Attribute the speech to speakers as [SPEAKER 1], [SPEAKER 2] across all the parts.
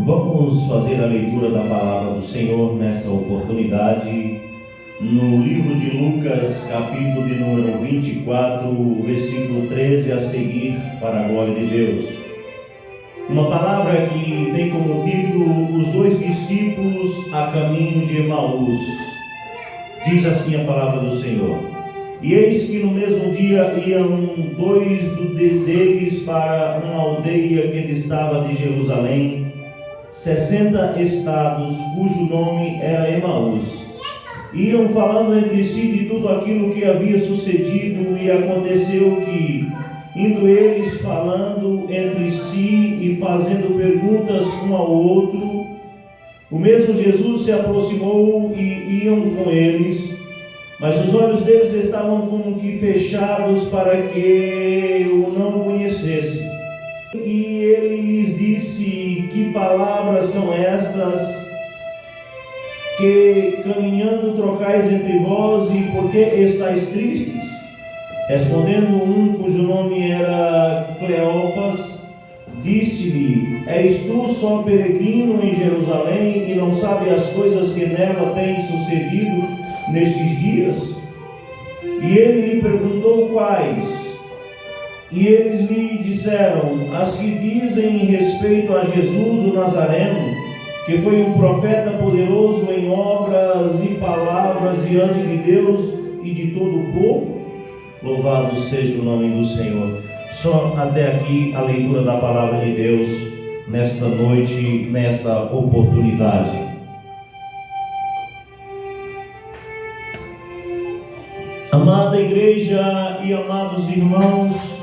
[SPEAKER 1] Vamos fazer a leitura da palavra do Senhor nessa oportunidade, no livro de Lucas, capítulo de número 24, versículo 13 a seguir, para a glória de Deus. Uma palavra que tem como título Os dois discípulos a caminho de Emaús. Diz assim a palavra do Senhor: E eis que no mesmo dia iam dois deles para uma aldeia que distava de Jerusalém 60 estados, cujo nome era Emaús. Iam falando entre si de tudo aquilo que havia sucedido, e aconteceu que, indo eles falando entre si e fazendo perguntas um ao outro, o mesmo Jesus se aproximou e iam com eles, mas os olhos deles estavam como que fechados para que o não conhecessem. E ele lhes disse: Que palavras são estas que caminhando trocais entre vós, e por que estáis tristes? Respondendo um, cujo nome era Cleopas, disse-lhe: És tu só peregrino em Jerusalém e não sabe as coisas que nela têm sucedido nestes dias? E ele lhe perguntou quais. E eles lhe disseram: As que dizem respeito a Jesus o Nazareno, que foi um profeta poderoso em obras e palavras diante de Deus e de todo o povo. Louvado seja o nome do Senhor. Só até aqui a leitura da palavra de Deus nesta noite, nessa oportunidade. Amada igreja e amados irmãos,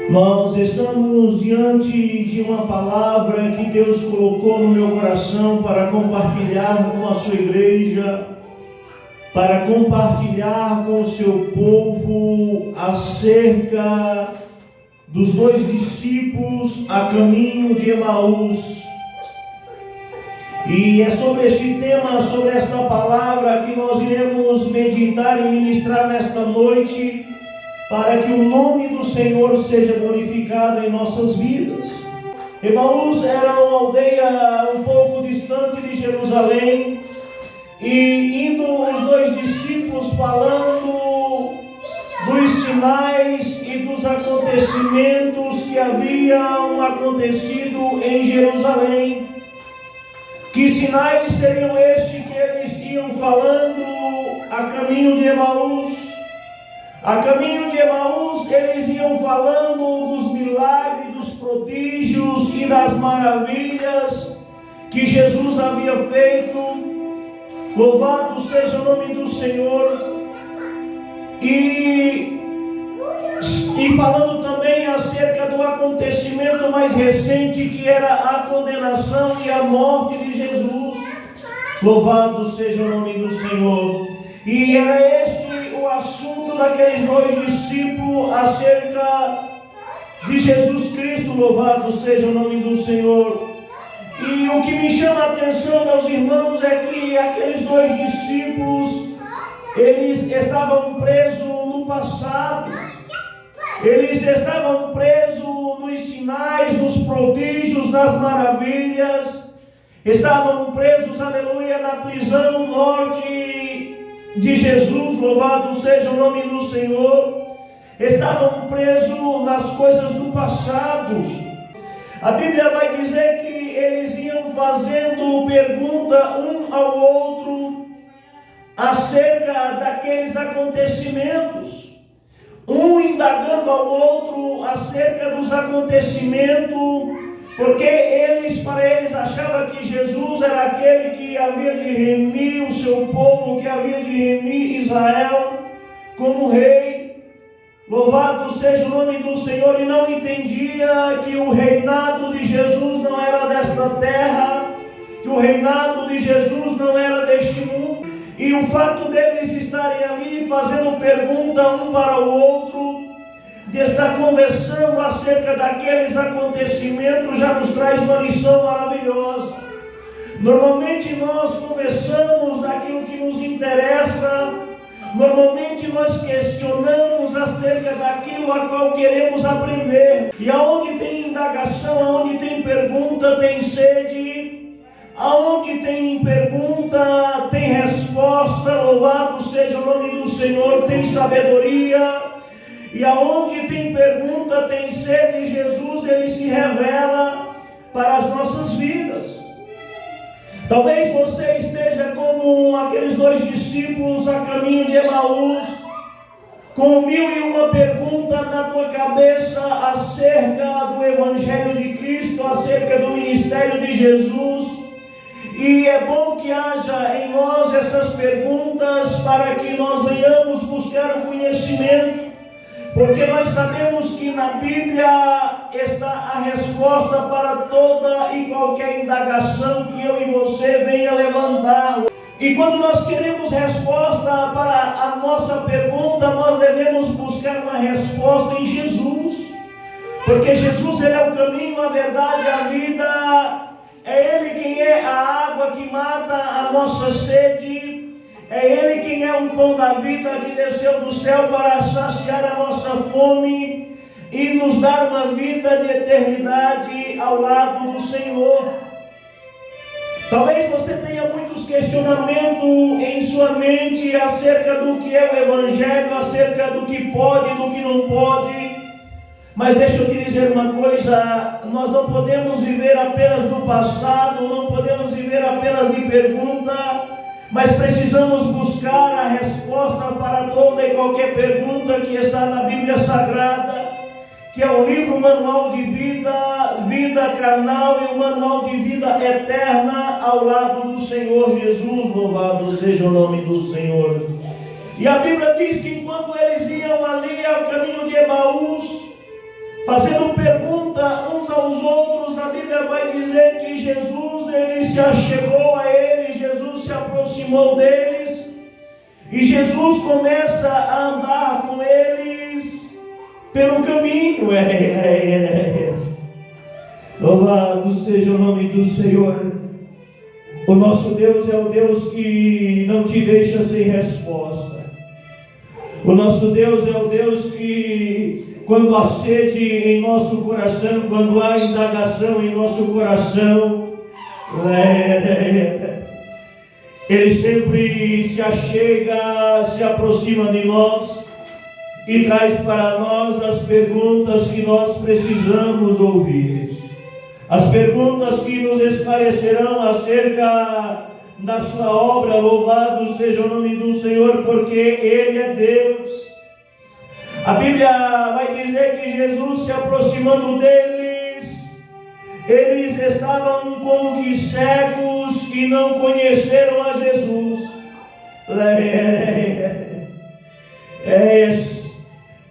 [SPEAKER 1] nós estamos diante de uma palavra que Deus colocou no meu coração para compartilhar com a sua igreja, para compartilhar com o seu povo acerca dos dois discípulos a caminho de Emaús. E é sobre este tema, sobre esta palavra que nós iremos meditar e ministrar nesta noite, para que o nome do Senhor seja glorificado em nossas vidas. Emaús era uma aldeia um pouco distante de Jerusalém, e indo os dois discípulos falando dos sinais e dos acontecimentos que haviam acontecido em Jerusalém. Que sinais seriam estes que eles iam falando a caminho de Emaús? A caminho de Emaús, eles iam falando dos milagres, dos prodígios e das maravilhas que Jesus havia feito. Louvado seja o nome do Senhor. E falando também acerca do acontecimento mais recente, que era a condenação e a morte de Jesus. Louvado seja o nome do Senhor. E era este o assunto daqueles dois discípulos acerca de Jesus Cristo. Louvado seja o nome do Senhor. E o que me chama a atenção, meus irmãos, é que aqueles dois discípulos, eles estavam presos no passado. Eles estavam presos nos sinais, nos prodígios, nas maravilhas. Estavam presos, aleluia, na prisão norte de Jesus. Louvado seja o nome do Senhor. Estavam presos nas coisas do passado. A Bíblia vai dizer que eles iam fazendo pergunta um ao outro acerca daqueles acontecimentos. Um indagando ao outro acerca dos acontecimentos, porque para eles achavam que Jesus era aquele que havia de remir o seu povo, que havia de remir Israel como rei. Louvado seja o nome do Senhor. E não entendia que o reinado de Jesus não era desta terra, que o reinado de Jesus não era deste mundo. E o fato deles estarem ali fazendo pergunta um para o outro, de estar conversando acerca daqueles acontecimentos, já nos traz uma lição maravilhosa. Normalmente nós conversamos daquilo que nos interessa. Normalmente nós questionamos acerca daquilo a qual queremos aprender. E aonde tem indagação, aonde tem pergunta, pergunta tem sede, aonde tem pergunta tem resposta. Louvado seja o nome do Senhor, tem sabedoria. E aonde tem pergunta tem sede, Jesus, ele se revela para as nossas vidas. Talvez você esteja como aqueles 2 discípulos a caminho de Emaús, com 1001 pergunta na tua cabeça acerca do Evangelho de Cristo, acerca do ministério de Jesus. E é bom que haja em nós essas perguntas para que nós venhamos buscar o conhecimento, porque nós sabemos que na Bíblia está a resposta para toda e qualquer indagação que eu e você venha levantar. E quando nós queremos resposta para a nossa pergunta, nós devemos buscar uma resposta em Jesus, porque Jesus, ele é o caminho, a verdade, a vida. É Ele quem é a água que mata a nossa sede. É Ele quem é o pão da vida que desceu do céu para saciar a nossa fome e nos dar uma vida de eternidade ao lado do Senhor. Talvez você tenha muitos questionamentos em sua mente acerca do que é o Evangelho, acerca do que pode e do que não pode. Mas deixa eu te dizer uma coisa, nós não podemos viver apenas do passado, não podemos viver apenas de pergunta, mas precisamos buscar a resposta para toda e qualquer pergunta que está na Bíblia Sagrada, que é o livro manual de vida, vida carnal e o manual de vida eterna ao lado do Senhor Jesus. Louvado seja o nome do Senhor. E a Bíblia diz que enquanto eles iam ali ao caminho de Emaús, fazendo pergunta uns aos outros, a Bíblia vai dizer que Jesus, ele se achegou a eles, Jesus se aproximou deles, e Jesus começa a andar com eles pelo caminho. Louvado seja o nome do Senhor. O nosso Deus é o Deus que não te deixa sem resposta. O nosso Deus é o Deus que, quando há sede em nosso coração, quando há indagação em nosso coração, Ele sempre se achega, se aproxima de nós e traz para nós as perguntas que nós precisamos ouvir. As perguntas que nos esclarecerão acerca da sua obra. Louvado seja o nome do Senhor, porque Ele é Deus. A Bíblia vai dizer que Jesus, se aproximando deles, eles estavam como que cegos e não conheceram a Jesus.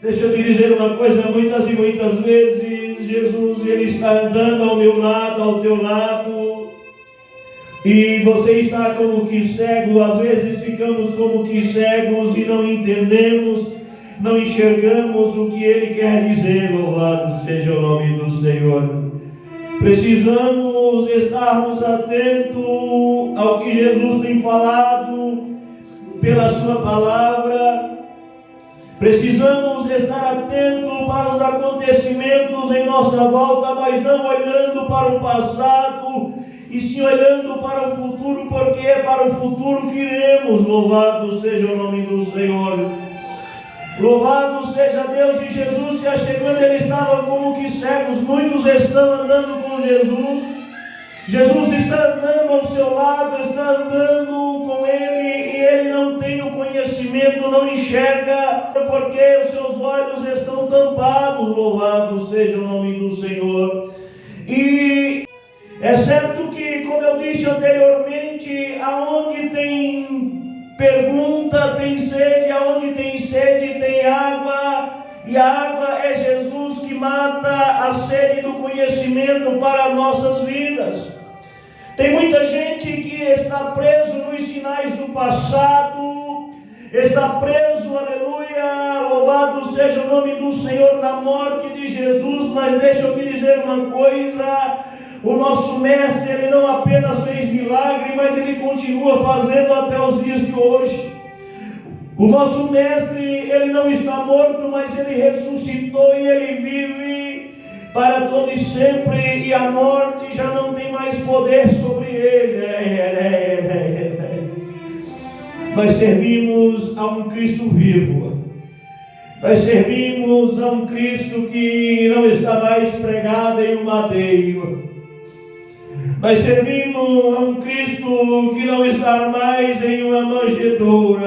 [SPEAKER 1] Deixa eu te dizer uma coisa, muitas e muitas vezes Jesus, ele está andando ao meu lado, ao teu lado, e você está como que cego. Às vezes ficamos como que cegos e não entendemos, não enxergamos o que Ele quer dizer. Louvado seja o nome do Senhor. Precisamos estarmos atentos ao que Jesus tem falado pela sua palavra. Precisamos estar atentos para os acontecimentos em nossa volta, mas não olhando para o passado, e sim olhando para o futuro, porque é para o futuro que iremos. Louvado seja o nome do Senhor. Louvado seja Deus. E Jesus se achegando, eles estavam como que cegos. Muitos estão andando com Jesus. Jesus está andando ao seu lado, está andando com Ele, e Ele não tem o conhecimento, não enxerga, porque os seus olhos estão tampados. Louvado seja o nome do Senhor. E é certo que, como eu disse anteriormente, aonde tem pergunta tem sede, aonde tem sede tem água, e a água é Jesus que mata a sede do conhecimento para nossas vidas. Tem muita gente que está preso nos sinais do passado, está preso, aleluia, louvado seja o nome do Senhor, na morte de Jesus. Mas deixa eu te dizer uma coisa, o nosso mestre, ele não apenas fez milagre, mas ele continua fazendo até os dias de hoje. O nosso mestre, ele não está morto, mas ele ressuscitou e ele vive para todo e sempre, e a morte já não tem mais poder sobre ele. Nós servimos a um Cristo vivo. Nós servimos a um Cristo que não está mais pregado em um madeiro. Nós servimos a um Cristo que não está mais em uma manjedoura.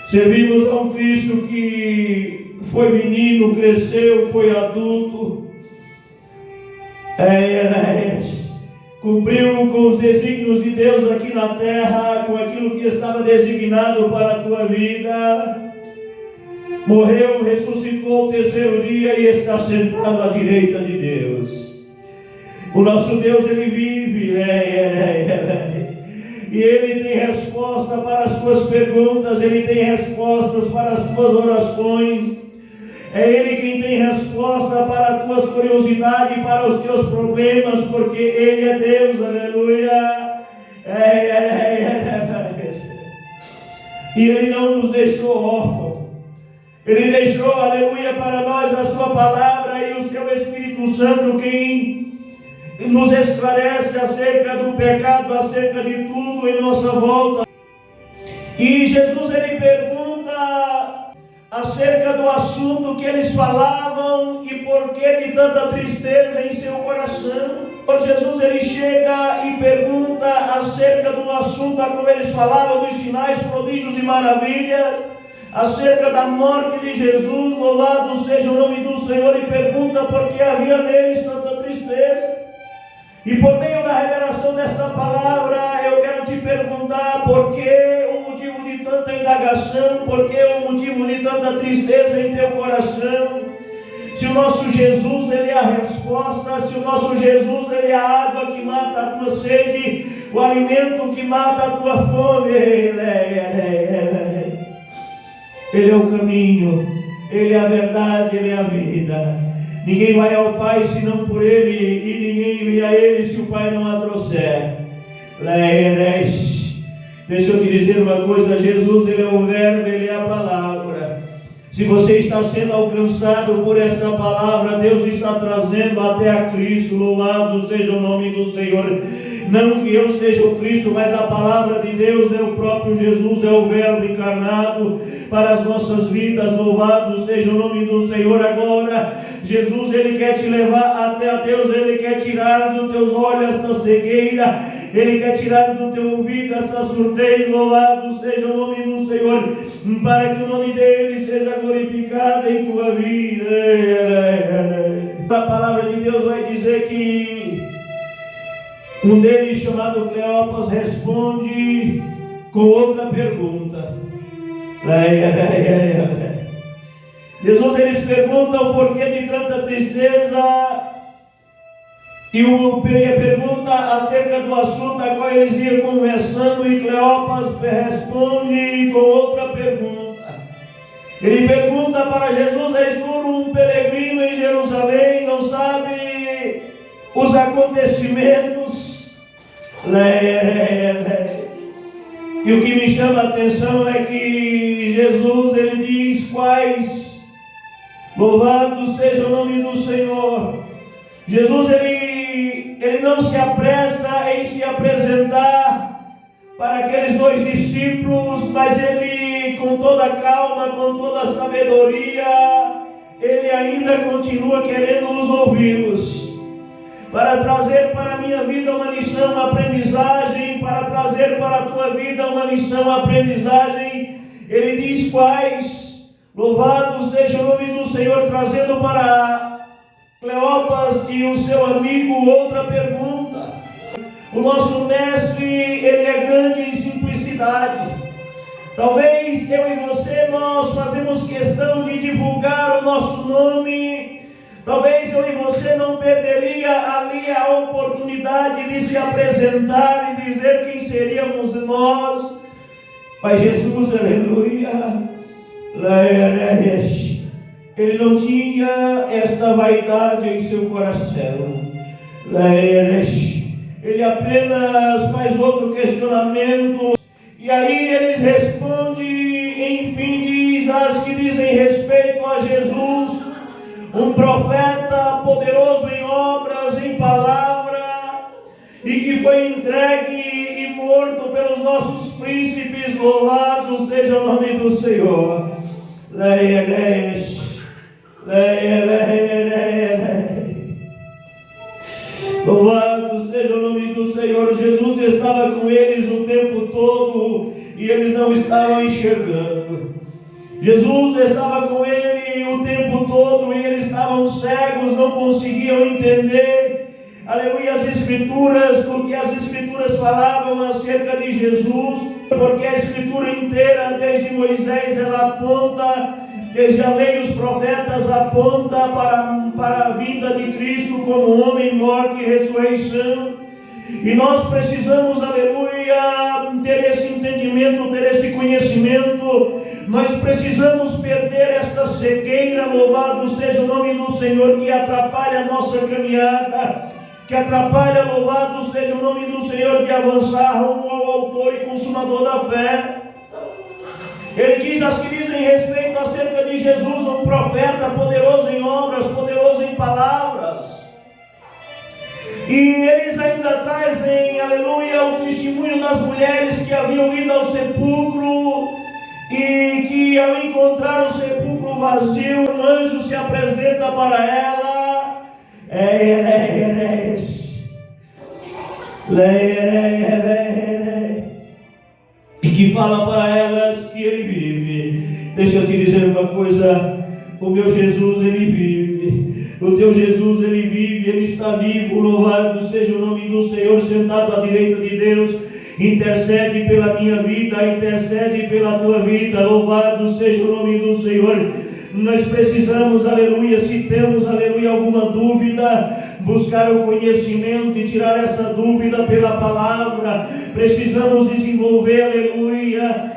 [SPEAKER 1] Servimos a um Cristo que foi menino, cresceu, foi adulto. Cumpriu com os desígnios de Deus aqui na terra, com aquilo que estava designado para a tua vida. Morreu, ressuscitou ao terceiro dia e está sentado à direita de Deus. O nosso Deus, Ele vive, e Ele tem resposta para as tuas perguntas, Ele tem respostas para as tuas orações. É Ele quem tem resposta para as tuas curiosidades, para os teus problemas, porque Ele é Deus, aleluia. E Ele não nos deixou órfãos. Ele deixou, aleluia, para nós a sua palavra e o seu Espírito Santo, quem nos esclarece acerca do pecado, acerca de tudo em nossa volta. E Jesus, Ele pergunta acerca do assunto que eles falavam e por que de tanta tristeza em seu coração. Então Jesus, Ele chega e pergunta acerca do assunto a qual eles falavam, dos sinais, prodígios e maravilhas, acerca da morte de Jesus. Louvado seja o nome do Senhor. E pergunta por que havia neles tanta tristeza. E por meio da revelação desta palavra, eu quero te perguntar por que o motivo de tanta indagação, por que o motivo de tanta tristeza em teu coração. Se o nosso Jesus, Ele é a resposta, se o nosso Jesus, Ele é a água que mata a tua sede, o alimento que mata a tua fome. Ele é o caminho, Ele é a verdade, Ele é a vida. Ninguém vai ao Pai senão por Ele, e ninguém vem a Ele se o Pai não a trouxer. Deixa eu te dizer uma coisa, Jesus, Ele é o verbo, Ele é a palavra. Se você está sendo alcançado por esta palavra, Deus está trazendo até a Cristo. Louvado seja o nome do Senhor. Não que eu seja o Cristo, mas a palavra de Deus é o próprio Jesus, é o verbo encarnado para as nossas vidas. Louvado seja o nome do Senhor. Agora Jesus, Ele quer te levar até a Deus. Ele quer tirar dos teus olhos esta cegueira, Ele quer tirar do teu ouvido essa surdez. Louvado seja o nome do Senhor, para que o nome dEle seja glorificado em tua vida. A palavra de Deus vai dizer que um deles, chamado Cleopas, responde com outra pergunta. Jesus, eles perguntam o porquê de tanta tristeza, e o pergunta acerca do assunto a qual eles iam conversando, e Cleopas responde com outra pergunta. Ele pergunta para Jesus: és tu um peregrino em Jerusalém, não sabe os acontecimentos? E o que me chama a atenção é que Jesus, Ele diz quais. Louvado seja o nome do Senhor. Jesus, ele não se apressa em se apresentar para aqueles dois discípulos, mas Ele, com toda calma, com toda sabedoria, Ele ainda continua querendo os ouvi-los, para trazer para a minha vida uma lição, uma aprendizagem, para trazer para a tua vida uma lição, uma aprendizagem. Ele diz quais. Louvado seja o nome do Senhor, trazendo para Cleopas e o seu amigo outra pergunta. O nosso mestre, ele é grande em simplicidade. Talvez eu e você, nós fazemos questão de divulgar o nosso nome. Talvez eu e você não perderia ali a oportunidade de se apresentar e dizer quem seríamos nós. Mas Jesus, aleluia, Ele não tinha esta vaidade em seu coração. Ele apenas faz outro questionamento. E aí eles respondem, enfim, diz: as que dizem respeito a Jesus, um profeta poderoso em obras, em palavra, e que foi entregue e morto pelos nossos príncipes. Louvado seja o nome do Senhor. Louvado seja o nome do Senhor. Jesus estava com eles o tempo todo e eles não estavam enxergando. Jesus estava com ele o tempo todo e eles estavam cegos, não conseguiam entender, aleluia, as Escrituras, o que as Escrituras falavam acerca de Jesus, porque a Escritura inteira, desde Moisés, ela aponta, desde a lei e os profetas, aponta para a vinda de Cristo como homem, morte e ressurreição. E nós precisamos, aleluia, ter esse entendimento, ter esse conhecimento. Nós precisamos perder esta cegueira, louvado seja o nome do Senhor, que atrapalha a nossa caminhada, que atrapalha, louvado seja o nome do Senhor, de avançar rumo ao autor e consumador da fé. Ele diz as que dizem respeito acerca de Jesus, um profeta poderoso em obras, poderoso em palavras. E eles ainda trazem, aleluia, o testemunho das mulheres que haviam ido ao sepulcro e que ao encontrar o sepulcro vazio, o anjo se apresenta para ela. E que fala para elas que ele vive. Deixa eu te dizer uma coisa, o meu Jesus, ele vive. O teu Jesus, ele vive, ele está vivo. Louvado seja o nome do Senhor, sentado à direita de Deus. Intercede pela minha vida, intercede pela tua vida. Louvado seja o nome do Senhor. Nós precisamos, aleluia, se temos, aleluia, alguma dúvida, buscar o conhecimento e tirar essa dúvida pela palavra. Precisamos desenvolver, aleluia,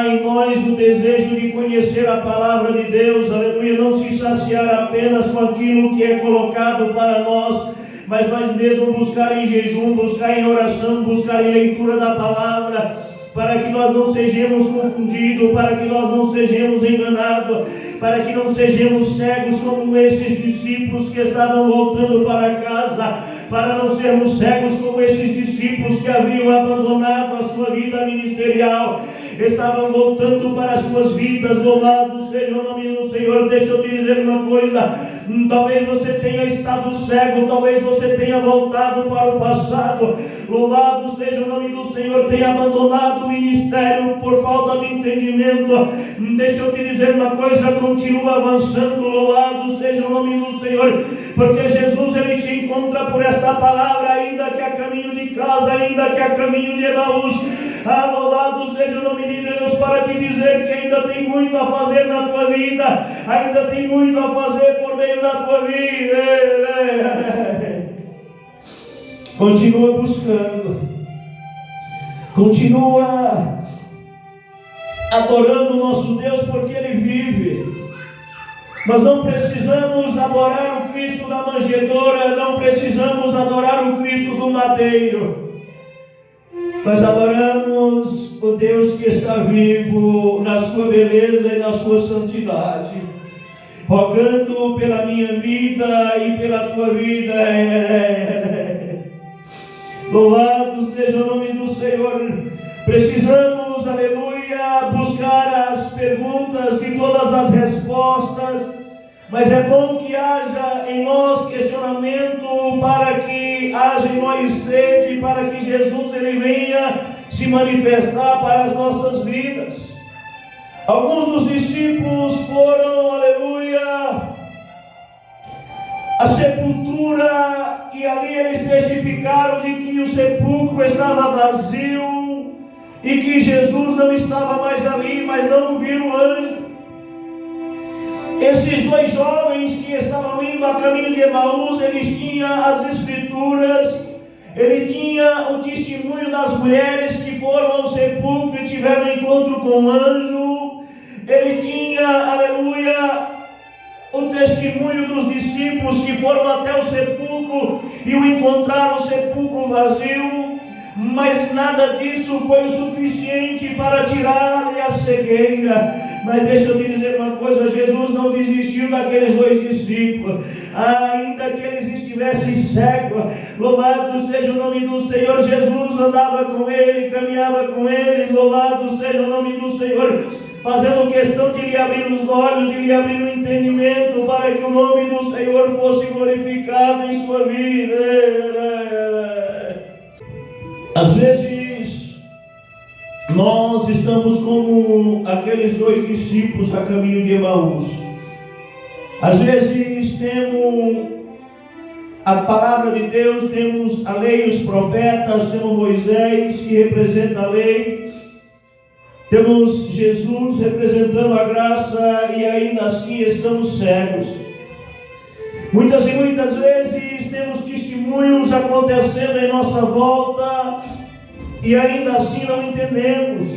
[SPEAKER 1] em nós o desejo de conhecer a palavra de Deus, aleluia, não se saciar apenas com aquilo que é colocado para nós, mas nós mesmos buscar em jejum, buscar em oração, buscar em leitura da palavra, para que nós não sejamos confundidos, para que nós não sejamos enganados, para que não sejamos cegos como esses discípulos que estavam voltando para casa, para não sermos cegos como esses discípulos que haviam abandonado a sua vida ministerial, estavam voltando para as suas vidas. Louvado seja o nome do Senhor. Deixa eu te dizer uma coisa, talvez você tenha estado cego, talvez você tenha voltado para o passado, louvado seja o nome do Senhor, tenha abandonado o ministério por falta de entendimento. Deixa eu te dizer uma coisa, continua avançando, louvado seja o nome do Senhor, porque Jesus, ele te encontra por esta palavra, ainda que a caminho de casa, ainda que a caminho de Emaús. Louvado seja o nome de Deus, para te dizer que ainda tem muito a fazer na tua vida, ainda tem muito a fazer por meio da tua vida. Continua buscando, continua adorando o nosso Deus, porque Ele vive. Nós não precisamos adorar o Cristo da manjedoura, não precisamos adorar o Cristo do madeiro. Nós adoramos o Deus que está vivo na sua beleza e na sua santidade, rogando pela minha vida e pela tua vida. Louvado seja o nome do Senhor. Precisamos, aleluia, buscar as perguntas de todas as respostas, mas é bom que haja em nós questionamento, para que haja em nós sede, para que Jesus, ele venha se manifestar para as nossas vidas. Alguns dos discípulos foram, aleluia, à sepultura, e ali eles testificaram de que o sepulcro estava vazio e que Jesus não estava mais ali, mas não viram o anjo. Esses dois jovens que estavam indo a caminho de Emaús, eles tinham as Escrituras, ele tinha o testemunho das mulheres que foram ao sepulcro e tiveram encontro com o anjo, ele tinha, aleluia, o testemunho dos discípulos que foram até o sepulcro e o encontraram o sepulcro vazio. mas nada disso foi o suficiente para tirar-lhe a cegueira. Mas deixa eu te dizer uma coisa, Jesus não desistiu daqueles dois discípulos, ainda que eles estivessem cegos. Louvado seja o nome do Senhor. Jesus andava com ele, caminhava com eles, louvado seja o nome do Senhor, fazendo questão de lhe abrir os olhos, de lhe abrir o entendimento, para que o nome do Senhor fosse glorificado em sua vida. Às vezes nós estamos como aqueles dois discípulos a caminho de Emaús. Às vezes temos a palavra de Deus, temos a lei, os profetas, temos Moisés que representa a lei, temos Jesus representando a graça, e ainda assim estamos cegos. Muitas e muitas vezes temos testemunhos acontecendo em nossa volta e ainda assim não entendemos.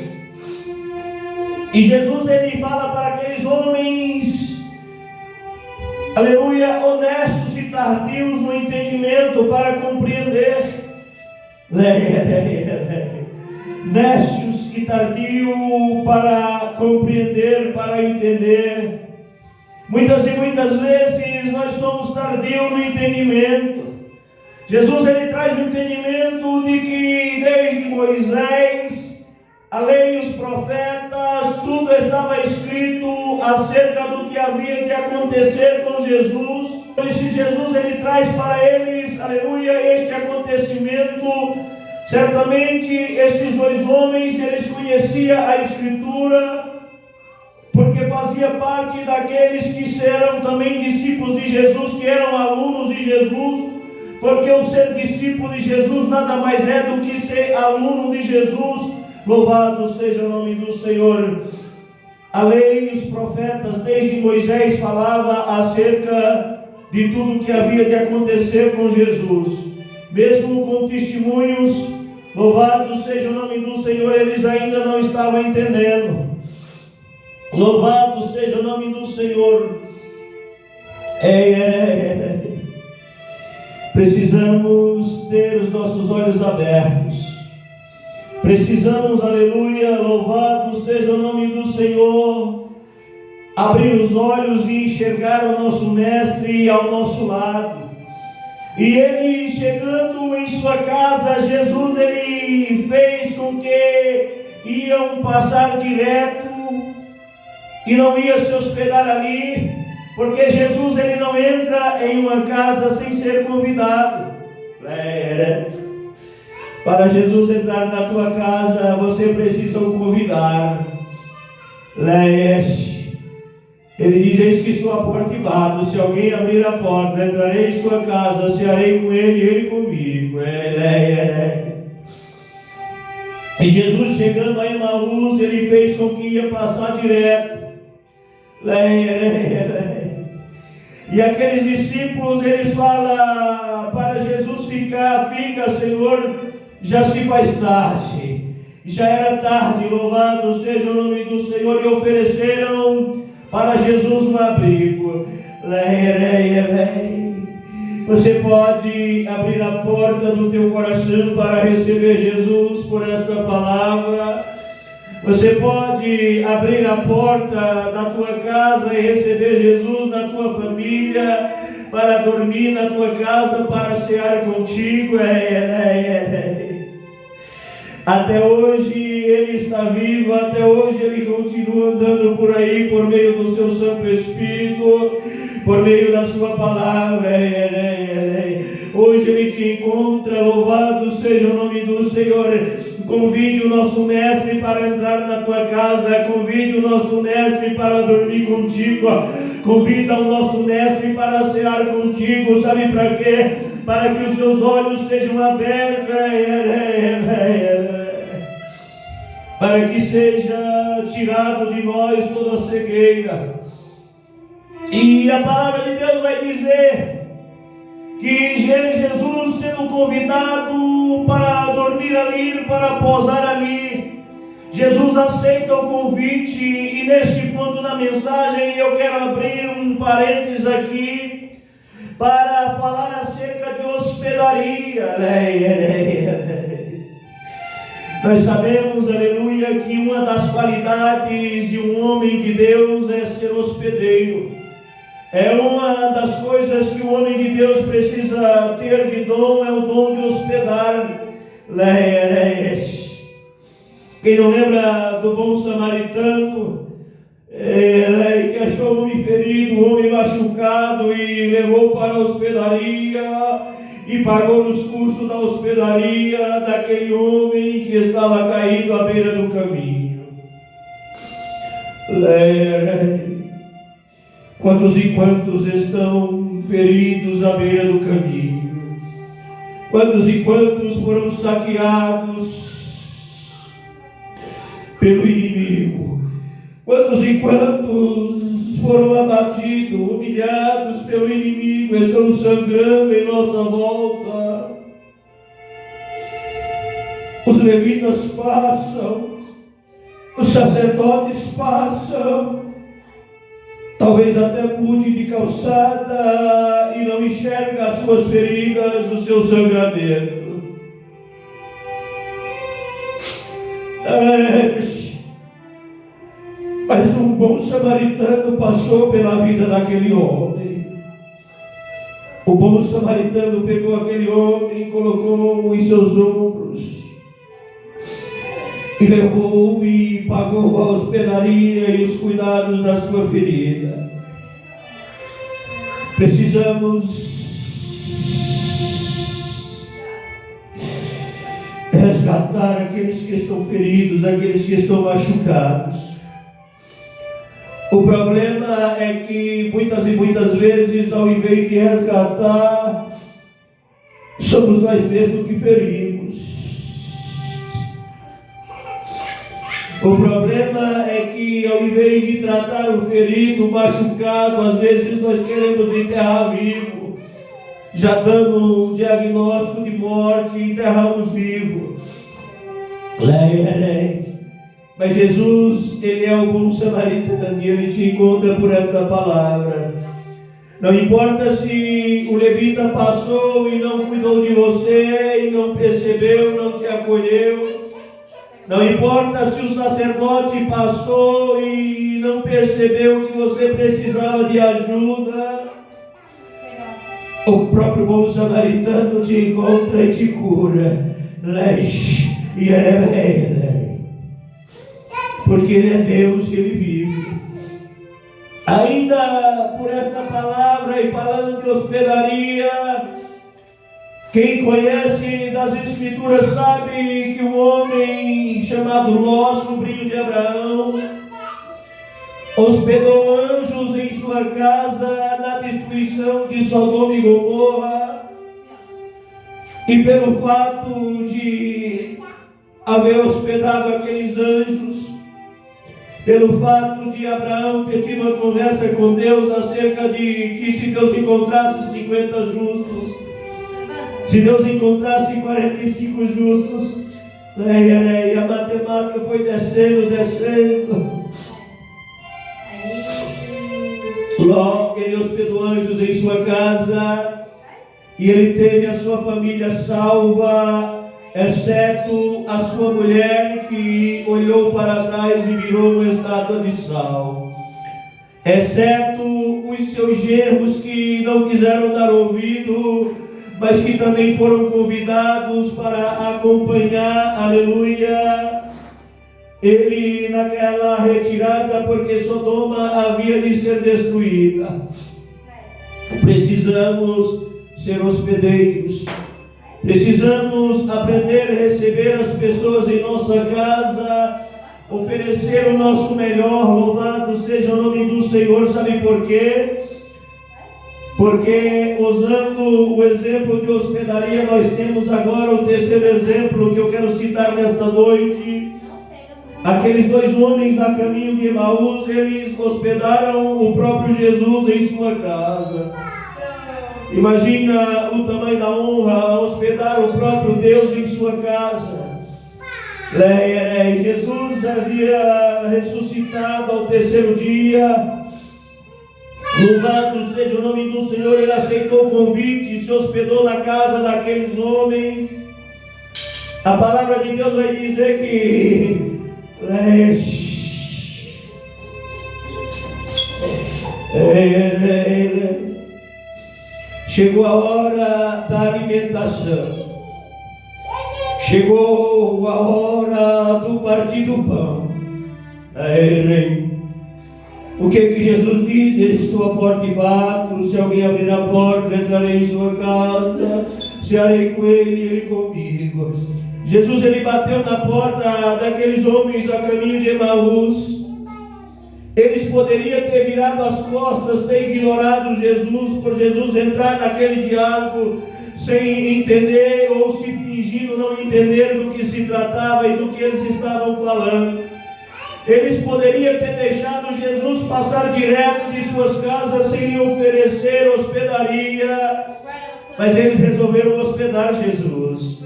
[SPEAKER 1] E Jesus, ele fala para aqueles homens, aleluia, honestos e tardios no entendimento para compreender. Nécios e tardios para compreender, para entender. Muitas e muitas vezes nós somos tardios no entendimento. Jesus, ele traz o entendimento de que desde Moisés, a lei e os profetas, tudo estava escrito acerca do que havia de acontecer com Jesus. Por isso Jesus, ele traz para eles, aleluia, este acontecimento. Certamente estes dois homens, eles conheciam a Escritura, porque fazia parte daqueles que serão também discípulos de Jesus, que eram alunos de Jesus, porque o ser discípulo de Jesus nada mais é do que ser aluno de Jesus. Louvado seja o nome do Senhor. A lei e os profetas desde Moisés falava acerca de tudo que havia de acontecer com Jesus. Mesmo com testemunhos, louvado seja o nome do Senhor, eles ainda não estavam entendendo. Louvado seja o nome do Senhor. Precisamos ter os nossos olhos abertos. Precisamos, aleluia, louvado seja o nome do Senhor, abrir os olhos e enxergar o nosso Mestre ao nosso lado. E ele, chegando em sua casa, Jesus, ele fez com que iam passar direto e não ia se hospedar ali, porque Jesus, ele não entra em uma casa sem ser convidado. Para Jesus entrar na tua casa, você precisa o convidar. Ele diz: eis que estou à porta e bato, se alguém abrir a porta, entrarei em sua casa, cearei com ele e ele comigo. E Jesus, chegando a Emaús, ele fez com que ia passar direto. E aqueles discípulos, eles falam para Jesus fica, Senhor, já se faz tarde, já era tarde, louvado seja o nome do Senhor, e ofereceram para Jesus um abrigo. Você pode abrir a porta do teu coração para receber Jesus por esta palavra. Você pode abrir a porta da tua casa e receber Jesus na tua família, para dormir na tua casa, para cear contigo. Até hoje ele está vivo, até hoje ele continua andando por aí, por meio do seu Santo Espírito, por meio da sua palavra. Hoje ele te encontra, louvado seja o nome do Senhor. Convide o nosso Mestre para entrar na tua casa, convide o nosso Mestre para dormir contigo, convida o nosso Mestre para cear contigo. Sabe para quê? Para que os teus olhos sejam abertos, para que seja tirado de nós toda cegueira. E a palavra de Deus vai dizer que Jesus, sendo convidado para dormir ali, para pousar ali, Jesus aceita o convite. E neste ponto da mensagem eu quero abrir um parênteses aqui para falar acerca de hospedaria. Nós sabemos, aleluia, que uma das qualidades de um homem de Deus é ser hospedeiro. É uma das coisas que o homem de Deus precisa ter de dom, é o dom de hospedar. Quem não lembra do bom samaritano, que achou o homem ferido, o homem machucado e levou para a hospedaria e pagou os custos da hospedaria daquele homem que estava caído à beira do caminho. Quantos e quantos estão feridos à beira do caminho? Quantos e quantos foram saqueados pelo inimigo? Quantos e quantos foram abatidos, humilhados pelo inimigo, estão sangrando em nossa volta? Os levitas passam, os sacerdotes passam, talvez até mude de calçada e não enxerga as suas feridas, o seu sangramento. Mas um bom samaritano passou pela vida daquele homem. O bom samaritano pegou aquele homem, colocou em seus ombros e levou e pagou a hospedaria e os cuidados da sua ferida. Precisamos resgatar aqueles que estão feridos, aqueles que estão machucados. O problema é que muitas e muitas vezes, ao invés de resgatar, somos nós mesmos que ferimos. O problema é que, ao invés de tratar o ferido, o machucado, às vezes nós queremos enterrar vivo. Já dando um diagnóstico de morte, enterramos vivo. Mas Jesus, Ele é o bom samaritano e Ele te encontra por esta palavra. Não importa se o levita passou e não cuidou de você, e não percebeu, não te acolheu. Não importa se o sacerdote passou e não percebeu que você precisava de ajuda. O próprio bom samaritano te encontra e te cura. Porque Ele é Deus que Ele vive. Ainda por esta palavra e falando de hospedaria, quem conhece das Escrituras sabe que um homem chamado Ló, sobrinho de Abraão, hospedou anjos em sua casa na destruição de Sodoma e Gomorra. E pelo fato de haver hospedado aqueles anjos, pelo fato de Abraão ter tido uma conversa com Deus acerca de que se Deus encontrasse 50 justos, se Deus encontrasse 45 justos, e a matemática foi descendo. Ló, ele hospedou anjos em sua casa e ele teve a sua família salva, exceto a sua mulher que olhou para trás e virou uma estátua de sal, exceto os seus genros que não quiseram dar ouvido, mas que também foram convidados para acompanhar, aleluia, ele naquela retirada, porque Sodoma havia de ser destruída. Precisamos ser hospedeiros. Precisamos aprender a receber as pessoas em nossa casa, oferecer o nosso melhor. Louvado seja o nome do Senhor. Sabe por quê? Porque, usando o exemplo de hospedaria, nós temos agora o terceiro exemplo que eu quero citar nesta noite. Aqueles dois homens a caminho de Emaús, eles hospedaram o próprio Jesus em sua casa. Imagina o tamanho da honra, hospedar o próprio Deus em sua casa. Jesus havia ressuscitado ao terceiro dia. Louvado seja o nome do Senhor. Ele aceitou o convite e se hospedou na casa daqueles homens. A palavra de Deus vai dizer que chegou a hora da alimentação. Chegou a hora do partir do pão. O que Jesus diz? Estou à porta e bato. Se alguém abrir a porta, entrarei em sua casa, cearei com ele e ele comigo. Jesus, ele bateu na porta daqueles homens a caminho de Emaús. Eles poderiam ter virado as costas, ter ignorado Jesus, por Jesus entrar naquele diálogo sem entender ou se fingindo não entender do que se tratava e do que eles estavam falando. Eles poderiam ter deixado Jesus passar direto de suas casas sem lhe oferecer hospedaria, mas eles resolveram hospedar Jesus.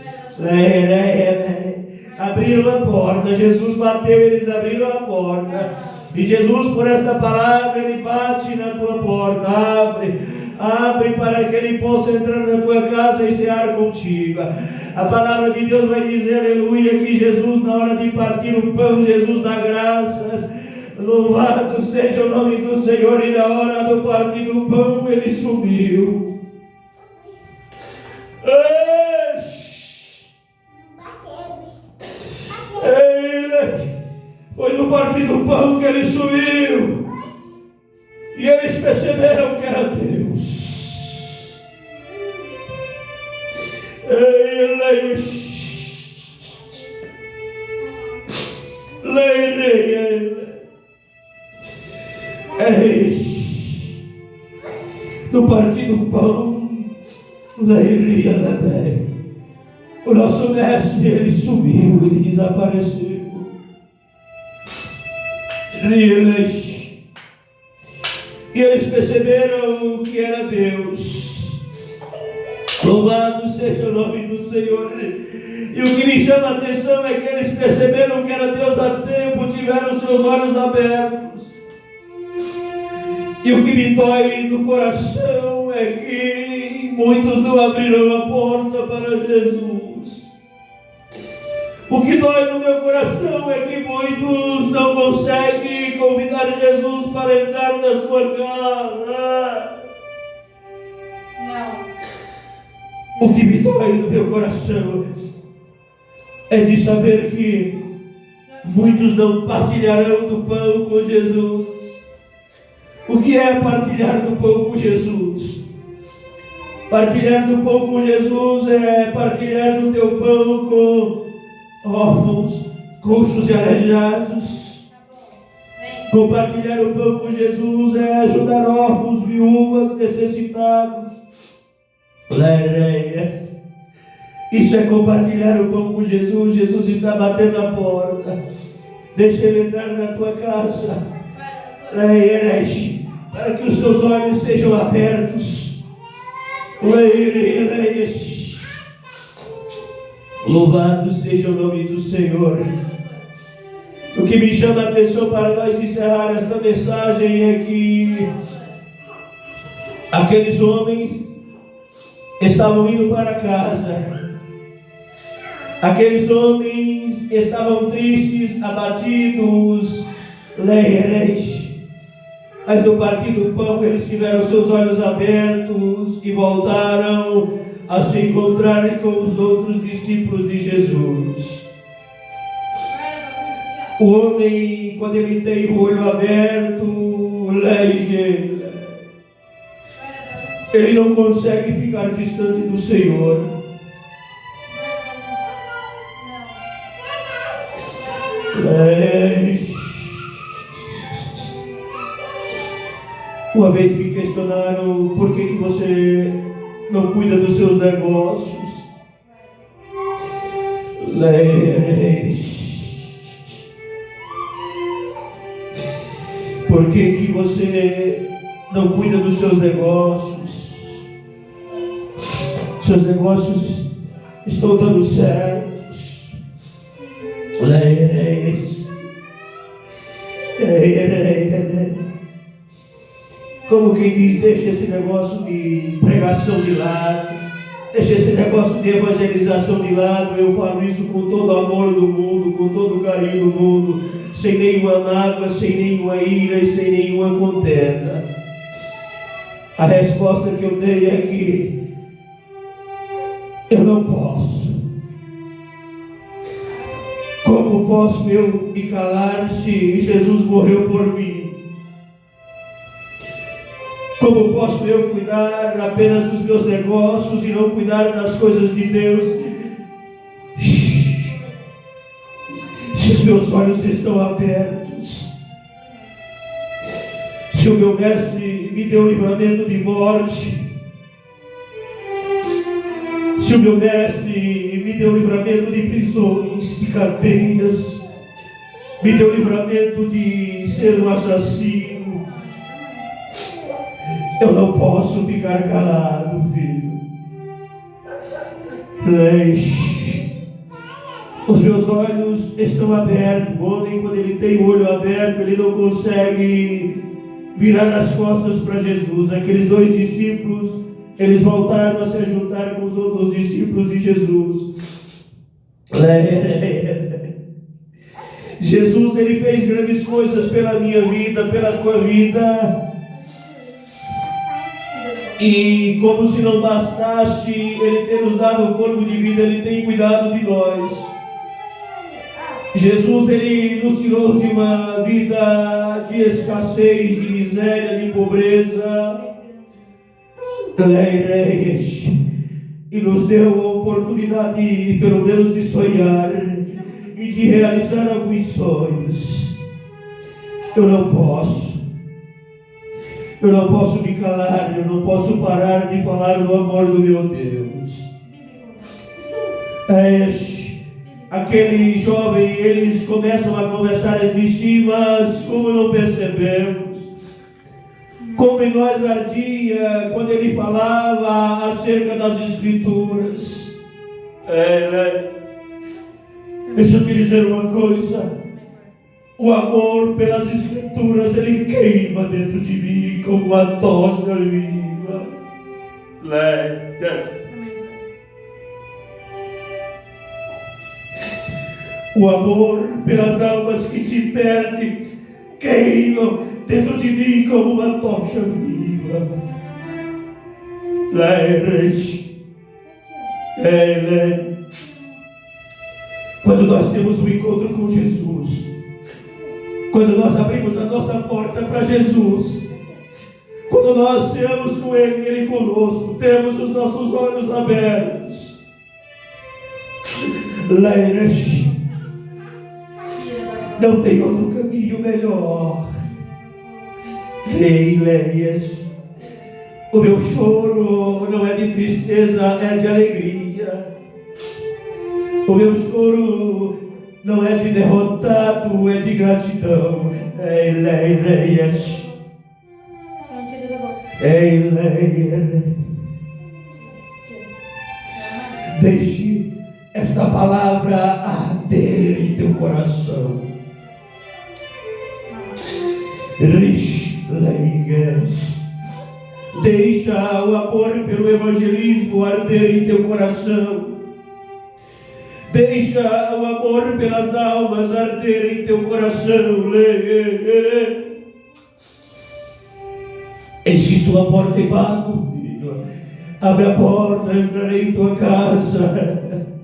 [SPEAKER 1] Abriram a porta, Jesus bateu, eles abriram a porta. E Jesus, por esta palavra, ele bate na tua porta. Abre para que ele possa entrar na tua casa e cear contigo. A palavra de Deus vai dizer, aleluia, que Jesus, na hora de partir o pão, Jesus dá graças. Louvado seja o nome do Senhor. E na hora do partir do pão, ele sumiu. Foi no partir do pão que ele sumiu. E eles perceberam que era Deus. No partir do pão, o nosso mestre, ele sumiu, ele desapareceu. E eles perceberam que era Deus. Louvado seja o nome do Senhor. E o que me chama a atenção é que eles perceberam que era Deus a tempo, tiveram seus olhos abertos. E o que me dói no coração é que muitos não abriram a porta para Jesus. O que dói no meu coração é que muitos não conseguem convidar Jesus para entrar na sua casa. Não. O que me dói no meu coração é de saber que muitos não partilharão do pão com Jesus. O que é partilhar do pão com Jesus? Partilhar do pão com Jesus é partilhar do teu pão com órfãos, coxos e aleijados. Compartilhar o pão com Jesus é ajudar órfãos, viúvas, necessitados. Isso é compartilhar o pão com Jesus. Jesus está batendo a porta. Deixa ele entrar na tua casa, para que os teus olhos sejam abertos. Louvado seja o nome do Senhor. O que me chama a atenção para nós encerrar esta mensagem é que aqueles homens estavam indo para casa. Aqueles homens estavam tristes, abatidos, mas no partir do pão eles tiveram seus olhos abertos e voltaram a se encontrarem com os outros discípulos de Jesus. O homem, quando ele tem o olho aberto, ele não consegue ficar distante do Senhor. Uma vez me questionaram por que você não cuida dos seus negócios. Por que você não cuida dos seus negócios? Seus negócios estão dando certos. Como quem diz, deixa esse negócio de pregação de lado, Deixa esse negócio de evangelização de lado. Eu falo isso com todo o amor do mundo, com todo o carinho do mundo, sem nenhuma mágoa, sem nenhuma ira e sem nenhuma contenda. A resposta que eu dei é que eu não posso. Como posso eu me calar se Jesus morreu por mim? Como posso eu cuidar apenas dos meus negócios e não cuidar das coisas de Deus? Se os meus olhos estão abertos, se o meu mestre me deu livramento de morte, se o meu mestre me deu livramento de prisões, de cadeias, me deu livramento de ser um assassino, eu não posso ficar calado, filho. Os meus olhos estão abertos. O homem, quando ele tem o olho aberto, ele não consegue virar as costas para Jesus. Aqueles 2 discípulos, eles voltaram a se juntar com os outros discípulos de Jesus. Jesus, ele fez grandes coisas pela minha vida, pela tua vida. E como se não bastasse ele ter nos dado o corpo de vida, ele tem cuidado de nós. Jesus, ele nos tirou de uma vida de escassez, de miséria, de pobreza, e nos deu a oportunidade, pelo menos, de sonhar e de realizar alguns sonhos. Eu não posso me calar, eu não posso parar de falar do amor do meu Deus. Aquele jovem, eles começam a conversar entre si, mas como não percebemos, como em nós ardia quando ele falava acerca das Escrituras. Deixa eu te dizer uma coisa. O amor pelas Escrituras, ele queima dentro de mim como uma tocha viva. O amor pelas almas que se perdem queima dentro de mim como uma tocha viva. Quando nós temos um encontro com Jesus, quando nós abrimos a nossa porta para Jesus, quando nós estamos com Ele, Ele conosco, temos os nossos olhos abertos, não tem outro caminho melhor. Leias, o meu choro não é de tristeza, é de alegria. O meu choro não é de derrotado, é de gratidão. Deixe esta palavra arder em teu coração. Deixa o amor pelo evangelismo arder em teu coração. Deixa o amor pelas almas arder em teu coração. Existe uma porta embaixo, filho. Abre a porta, entrarei em tua casa.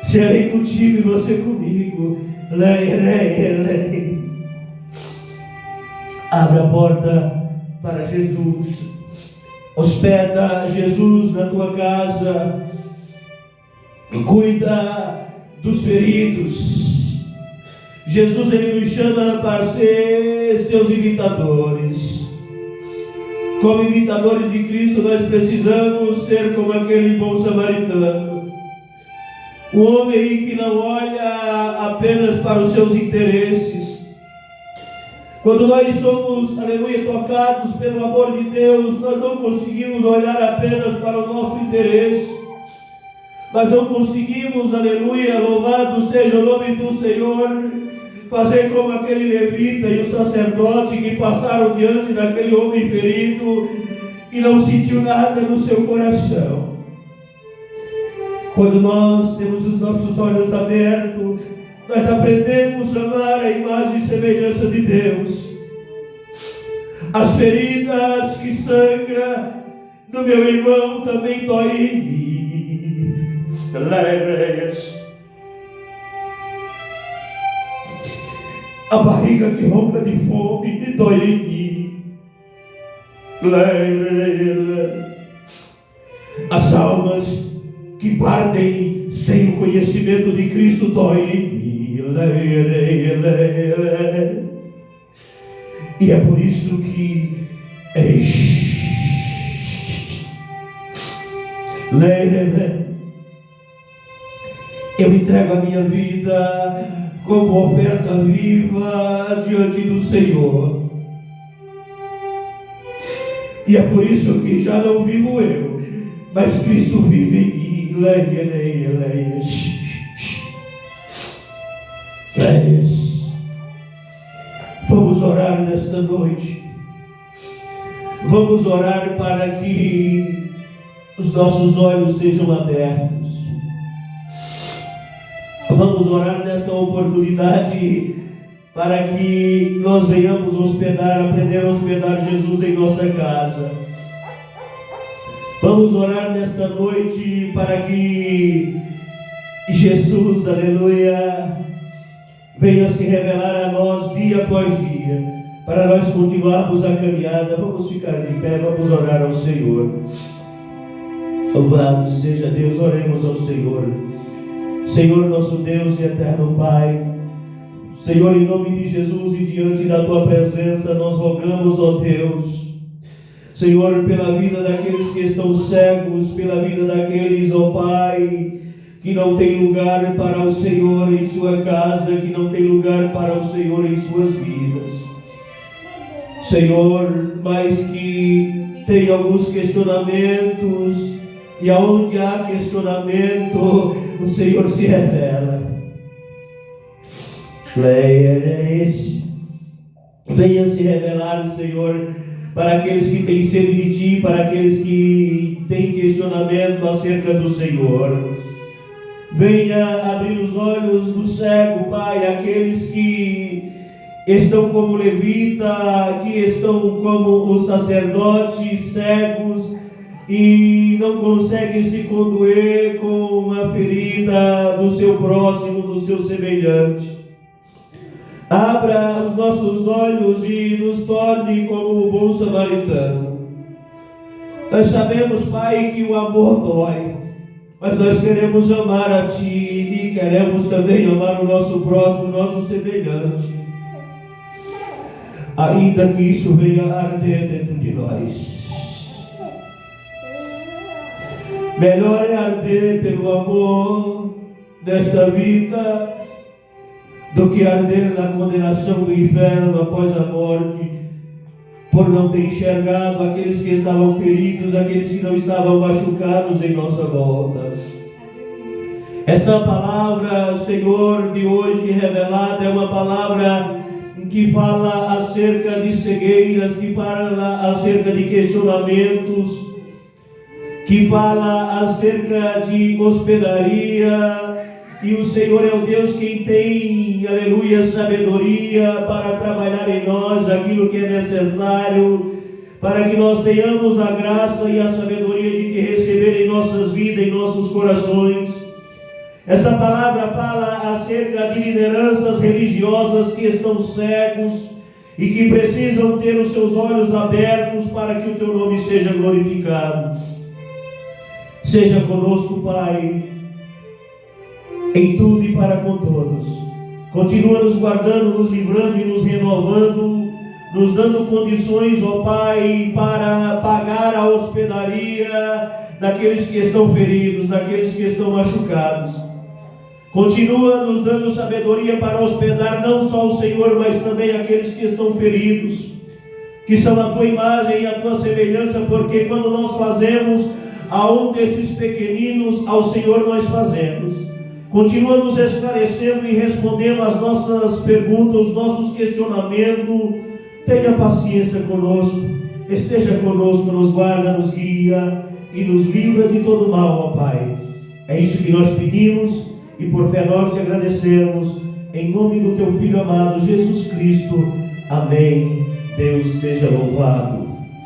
[SPEAKER 1] Serei contigo e você comigo. Abre a porta para Jesus. Hospeda Jesus na tua casa. Cuida dos feridos. Jesus, ele nos chama para ser seus imitadores. Como imitadores de Cristo, nós precisamos ser como aquele bom samaritano. Um homem que não olha apenas para os seus interesses. Quando nós somos, aleluia, tocados pelo amor de Deus, nós não conseguimos olhar apenas para o nosso interesse. Nós não conseguimos, aleluia, louvado seja o nome do Senhor, fazer como aquele levita e o sacerdote que passaram diante daquele homem ferido e não sentiu nada no seu coração.
[SPEAKER 2] Quando nós temos os nossos olhos abertos, nós aprendemos a amar a imagem e semelhança de Deus. As feridas que sangram no meu irmão também dói em mim. A barriga que ronca de fome dói em mim. As almas que partem sem o conhecimento de Cristo dói em mim. E é por isso que eu entrego a minha vida como oferta viva diante do Senhor. E é por isso que já não vivo eu, mas Cristo vive em mim. Vamos orar nesta noite. Vamos orar para que os nossos olhos sejam abertos. Vamos orar nesta oportunidade para que nós venhamos aprender a hospedar Jesus em nossa casa. Vamos orar nesta noite para que Jesus, aleluia, venha se revelar a nós dia após dia, para nós continuarmos a caminhada. Vamos ficar de pé, vamos orar ao Senhor. Louvado seja Deus, oremos ao Senhor. Senhor, nosso Deus e eterno Pai, Senhor, em nome de Jesus e diante da Tua presença, nós rogamos, ó Deus, Senhor, pela vida daqueles que estão cegos, pela vida daqueles, ó Pai, que não tem lugar para o Senhor em sua casa, que não tem lugar para o Senhor em suas vidas. Senhor, mas que tem alguns questionamentos, e aonde há questionamento, o Senhor se revela. Venha se revelar, Senhor, para aqueles que têm sede de Ti, para aqueles que têm questionamento acerca do Senhor. Venha abrir os olhos do cego, Pai, aqueles que estão como levita, que estão como os sacerdotes cegos e não conseguem se condoer com a ferida do seu próximo, do seu semelhante. Abra os nossos olhos e nos torne como o bom samaritano. Nós sabemos, Pai, que o amor dói, mas nós queremos amar a Ti e queremos também amar o nosso próximo, o nosso semelhante. Ainda que isso venha arder dentro de nós. Melhor é arder pelo amor desta vida do que arder na condenação do inferno após a morte, por não ter enxergado aqueles que estavam feridos, aqueles que não estavam machucados em nossa volta. Esta palavra, Senhor, de hoje revelada é uma palavra que fala acerca de cegueiras, que fala acerca de questionamentos, que fala acerca de hospedaria. E o Senhor é o Deus quem tem, aleluia, sabedoria para trabalhar em nós aquilo que é necessário, para que nós tenhamos a graça e a sabedoria de que receber em nossas vidas, em nossos corações. Essa palavra fala acerca de lideranças religiosas que estão cegos e que precisam ter os seus olhos abertos para que o Teu nome seja glorificado. Seja conosco, Pai, em tudo e para com todos. Continua nos guardando, nos livrando e nos renovando, nos dando condições, ó Pai, para pagar a hospedaria daqueles que estão feridos, daqueles que estão machucados. Continua nos dando sabedoria para hospedar não só o Senhor, mas também aqueles que estão feridos, que são a Tua imagem e a Tua semelhança, porque quando nós fazemos a um desses pequeninos, ao Senhor nós fazemos. Continua nos esclarecendo e respondendo as nossas perguntas, os nossos questionamentos. Tenha paciência conosco, esteja conosco, nos guarda, nos guia e nos livra de todo mal, ó Pai.
[SPEAKER 1] É isso que nós pedimos e por fé nós te agradecemos, em nome do teu Filho amado Jesus Cristo. Amém. Deus seja louvado.